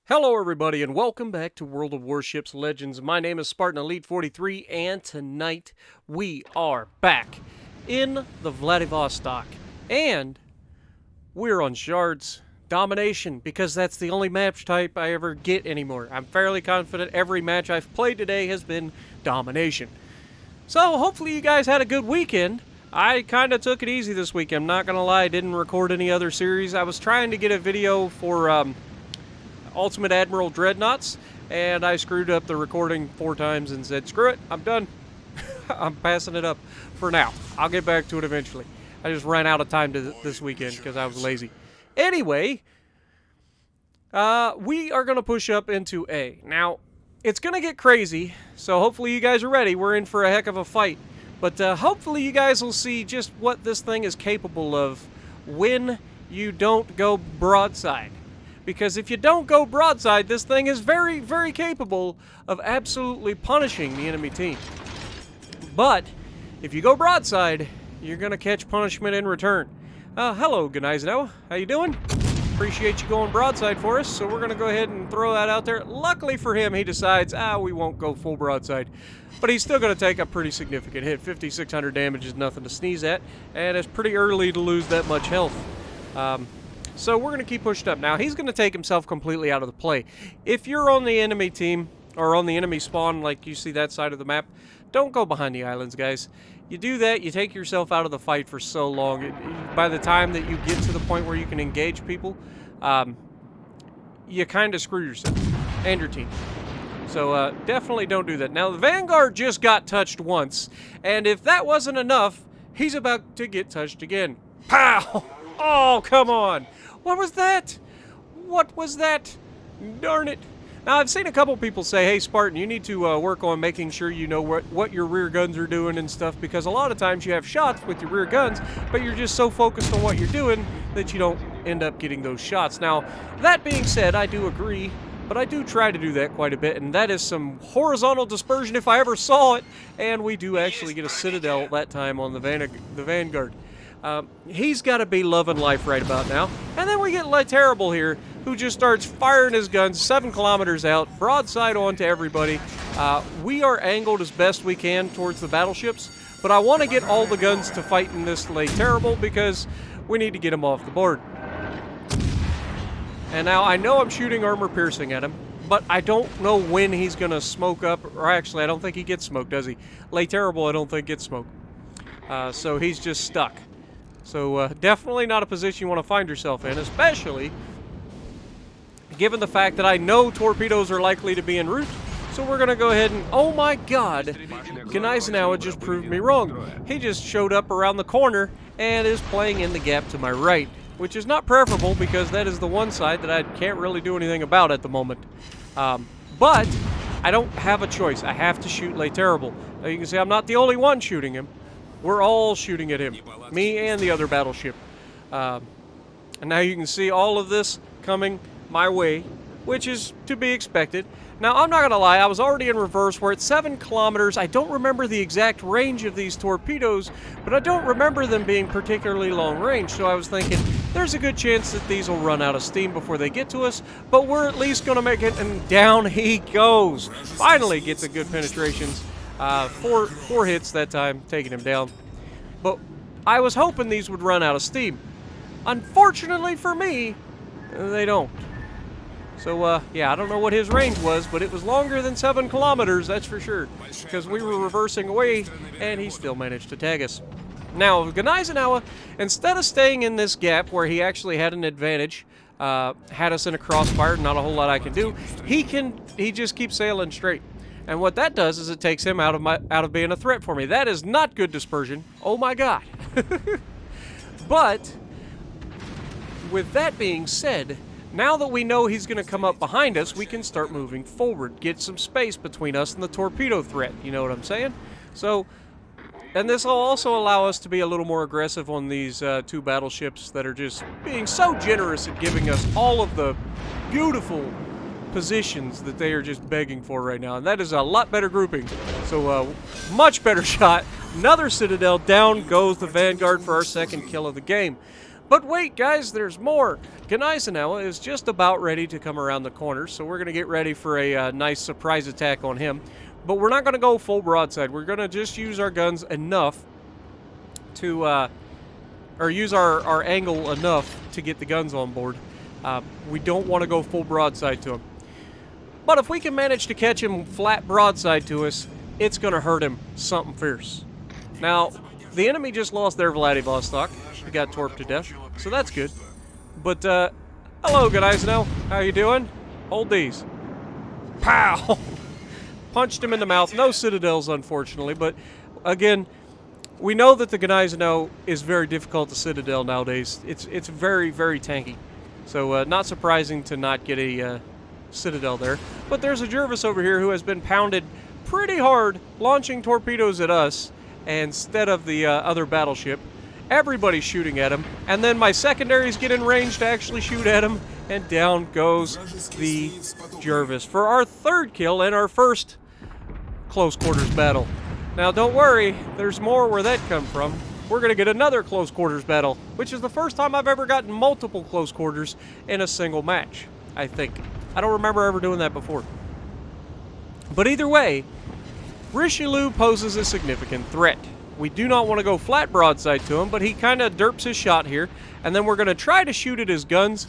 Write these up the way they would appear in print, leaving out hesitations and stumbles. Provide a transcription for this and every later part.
Hello everybody and welcome back to World of Warships Legends. My name is Spartan Elite 43 and tonight we are back in the Vladivostok and we're on Shards Domination because that's the only match type I ever get anymore. I'm fairly confident every match I've played today has been Domination. So hopefully you guys had a good weekend. I kind of took it easy this week. I'm not going to lie, I didn't record any other series. I was trying to get a video for Ultimate Admiral Dreadnoughts, and I screwed up the recording 4 times and said, screw it, I'm done. I'm passing it up for now. I'll get back to it eventually. I just ran out of time this weekend because I was lazy. Anyway, we are going to push up into A. Now, it's going to get crazy, so hopefully you guys are ready. We're in for a heck of a fight. But hopefully you guys will see just what this thing is capable of when you don't go broadside. Because if you don't go broadside, this thing is very, very capable of absolutely punishing the enemy team. But if you go broadside, you're going to catch punishment in return. Hello, Gneisenau. How you doing? Appreciate you going broadside for us, so we're going to go ahead and throw that out there. Luckily for him, he decides, we won't go full broadside. But he's still going to take a pretty significant hit. 5,600 damage is nothing to sneeze at, and it's pretty early to lose that much health. So we're going to keep pushing up. Now, he's going to take himself completely out of the play. If you're on the enemy team, or on the enemy spawn, like you see that side of the map, don't go behind the islands, guys. You do that, you take yourself out of the fight for so long. By the time that you get to the point where you can engage people, you kind of screw yourself and your team. So definitely don't do that. Now, the Vanguard just got touched once, and if that wasn't enough, he's about to get touched again. Pow! Oh, come on! What was that? What was that? Darn it. Now, I've seen a couple people say, hey, Spartan, you need to work on making sure you know what your rear guns are doing and stuff, because a lot of times you have shots with your rear guns, but you're just so focused on what you're doing that you don't end up getting those shots. Now, that being said, I do agree, but I do try to do that quite a bit, and that is some horizontal dispersion if I ever saw it, and we do actually get a Citadel that time on the Vanguard. He's got to be loving life right about now. And then we get Le Terrible here, who just starts firing his guns 7 kilometers out, broadside on to everybody. We are angled as best we can towards the battleships, but I want to get all the guns to fight in this Le Terrible because we need to get him off the board. And now I know I'm shooting armor piercing at him, but I don't know when he's going to smoke up, or actually I don't think he gets smoked, does he? Le Terrible I don't think gets smoked. So he's just stuck. So definitely not a position you want to find yourself in, especially given the fact that I know torpedoes are likely to be en route. So we're going to go ahead and, oh my god, Gneisenau just proved me wrong. He just showed up around the corner and is playing in the gap to my right, which is not preferable because that is the one side that I can't really do anything about at the moment. But I don't have a choice. I have to shoot Le Terrible. Now you can see I'm not the only one shooting him. We're all shooting at him, me and the other battleship. And now you can see all of this coming my way, which is to be expected. Now, I'm not going to lie, I was already in reverse. We're at 7 kilometers. I don't remember the exact range of these torpedoes, but I don't remember them being particularly long range. So I was thinking, there's a good chance that these will run out of steam before they get to us, but we're at least going to make it, and down he goes. Finally gets a good penetrations. 4 hits that time, taking him down. But I was hoping these would run out of steam. Unfortunately for me, they don't. So, yeah, I don't know what his range was, but it was longer than 7 kilometers, that's for sure. Because we were reversing away, and he still managed to tag us. Now, Gneisenau, instead of staying in this gap where he actually had an advantage, had us in a crossfire, not a whole lot I can do, he just keeps sailing straight. And what that does is it takes him out of being a threat for me. That is not good dispersion. Oh my god. But with that being said, now that we know he's going to come up behind us, we can start moving forward, get some space between us and the torpedo threat. You know what I'm saying? So, and this will also allow us to be a little more aggressive on these 2 battleships that are just being so generous at giving us all of the beautiful positions that they are just begging for right now, and that is a lot better grouping. So much better shot. Another Citadel. Down goes the Vanguard for our 2nd kill of the game. But wait, guys, there's more. Gneisenau is just about ready to come around the corner, so we're going to get ready for a nice surprise attack on him. But we're not going to go full broadside. We're going to just use our guns enough to, or use our angle enough to get the guns on board. We don't want to go full broadside to him. But if we can manage to catch him flat broadside to us, it's going to hurt him something fierce. Now, the enemy just lost their Vladivostok. He got torped to death, so that's good. But, hello, Gneisenau. How you doing? Hold these. Pow! Punched him in the mouth. No citadels, unfortunately, but, again, we know that the Gneisenau is very difficult to citadel nowadays. It's very, very tanky. So, not surprising to not get a citadel there. But there's a Jervis over here who has been pounded pretty hard, launching torpedoes at us instead of the other battleship. Everybody's shooting at him, and then my secondaries get in range to actually shoot at him, and down goes the Jervis for our third kill and our first close quarters battle. Now don't worry, there's more where that come from. We're going to get another close quarters battle, which is the first time I've ever gotten multiple close quarters in a single match, I think. I don't remember ever doing that before. But either way, Richelieu poses a significant threat. We do not want to go flat broadside to him, but he kind of derps his shot here, and then we're going to try to shoot at his guns,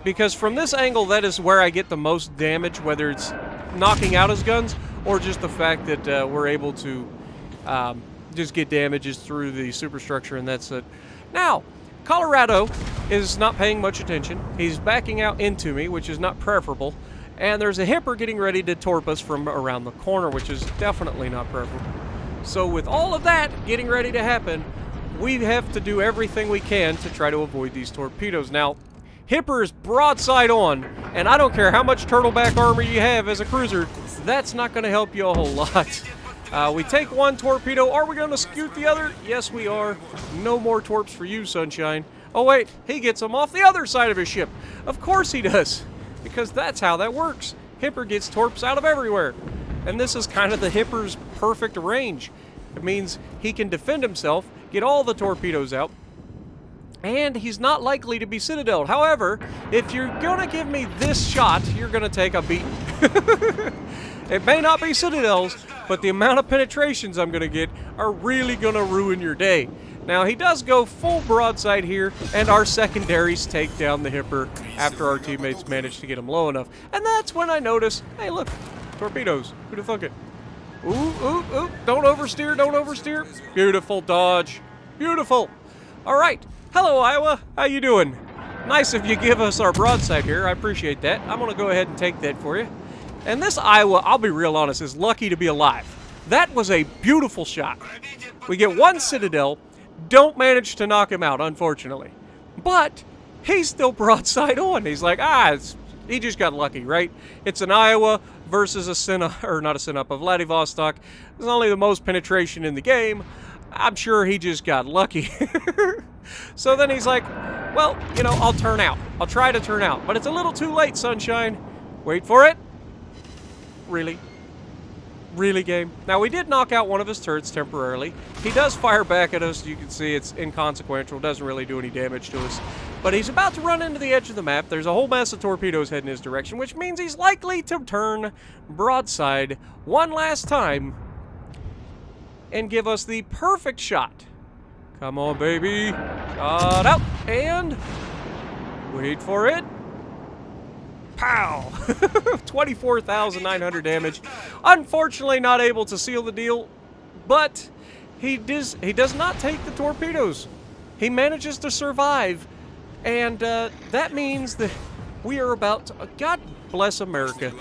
because from this angle, that is where I get the most damage, whether it's knocking out his guns or just the fact that we're able to just get damages through the superstructure, and that's it. Now, Colorado is not paying much attention. He's backing out into me, which is not preferable, and there's a Hipper getting ready to torp us from around the corner, which is definitely not preferable. So with all of that getting ready to happen, we have to do everything we can to try to avoid these torpedoes. Now, Hipper is broadside on, and I don't care how much turtleback armor you have as a cruiser, that's not going to help you a whole lot. We take one torpedo. Are we going to scoot the other? Yes, we are. No more torps for you, Sunshine. Oh, wait. He gets them off the other side of his ship. Of course he does, because that's how that works. Hipper gets torps out of everywhere. And this is kind of the Hipper's perfect range. It means he can defend himself, get all the torpedoes out, and he's not likely to be citadeled. However, if you're going to give me this shot, you're going to take a beating. It may not be citadels, but the amount of penetrations I'm going to get are really going to ruin your day. Now, he does go full broadside here, and our secondaries take down the Hipper after our teammates manage to get him low enough. And that's when I notice, hey, look, torpedoes. Who'd have thunk it? Ooh, ooh, ooh. Don't oversteer, don't oversteer. Beautiful dodge. Beautiful. All right. Hello, Iowa. How you doing? Nice if you give us our broadside here. I appreciate that. I'm going to go ahead and take that for you. And this Iowa, I'll be real honest, is lucky to be alive. That was a beautiful shot. We get one citadel. Don't manage to knock him out, unfortunately. But he's still broadside on. He's like, he just got lucky, right? It's an Iowa versus a Vladivostok. There's only the most penetration in the game. I'm sure he just got lucky. So then he's like, well, you know, I'll turn out. I'll try to turn out. But it's a little too late, Sunshine. Wait for it. Really? Really, game? Now, we did knock out one of his turrets temporarily. He does fire back at us. You can see it's inconsequential. Doesn't really do any damage to us. But he's about to run into the edge of the map. There's a whole mess of torpedoes heading his direction, which means he's likely to turn broadside one last time and give us the perfect shot. Come on, baby. Shot out. And wait for it. Pow! 24,900 damage. Unfortunately, not able to seal the deal, but he does not take the torpedoes. He manages to survive, and that means that we are about to... God bless America.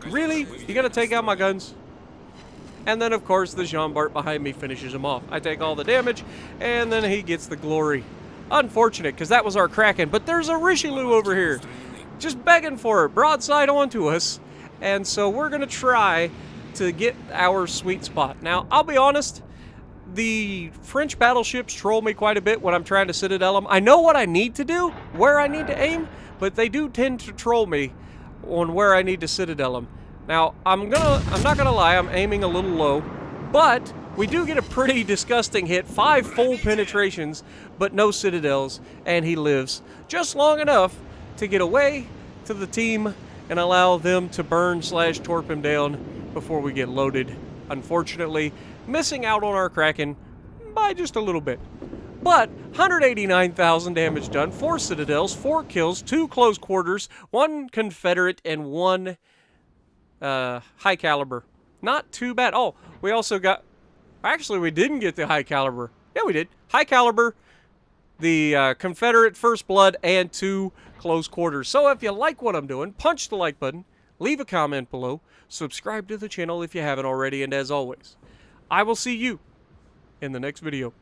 Really? You gonna take out my guns? And then, of course, the Jean Bart behind me finishes him off. I take all the damage, and then he gets the glory. Unfortunate, because that was our Kraken, but there's a Richelieu over here. Just begging for it, broadside onto us. And so we're going to try to get our sweet spot. Now, I'll be honest, the French battleships troll me quite a bit when I'm trying to citadel them. I know what I need to do, where I need to aim, but they do tend to troll me on where I need to citadel them. Now, I'm not going to lie, I'm aiming a little low, but We do get a pretty disgusting hit. 5 full penetrations, but no citadels, and he lives just long enough to get away to the team and allow them to burn/torp him down before we get loaded. Unfortunately, missing out on our Kraken by just a little bit. But 189,000 damage done, 4 citadels, 4 kills, 2 close quarters, 1 Confederate, and 1 high caliber. Not too bad. Oh, we also got... Actually, we didn't get the high caliber. Yeah, we did. High caliber, the Confederate First Blood, and 2 close quarters. So if you like what I'm doing, punch the like button, leave a comment below, subscribe to the channel if you haven't already, and as always, I will see you in the next video.